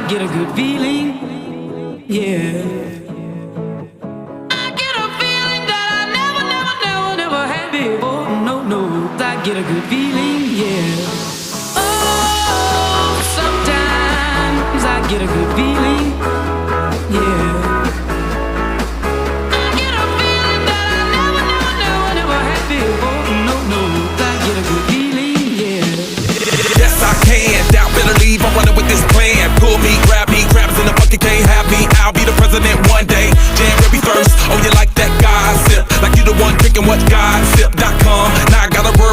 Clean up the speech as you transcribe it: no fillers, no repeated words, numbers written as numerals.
get a good feeling, yeah. I get a feeling that I never had before. No, I get a good feeling, yeah. Oh, sometimes I get a good feeling, yeah. I get a feeling that I never had before. No, I get a good feeling, yeah. Yes, I can. Doubt, better leave. I'm running with this plan. Pull me, grab me, crabs in the bucket can't have me. I'll be the president one day. January 1st. Oh, you like that gossip? Like you the one drinking what God sip?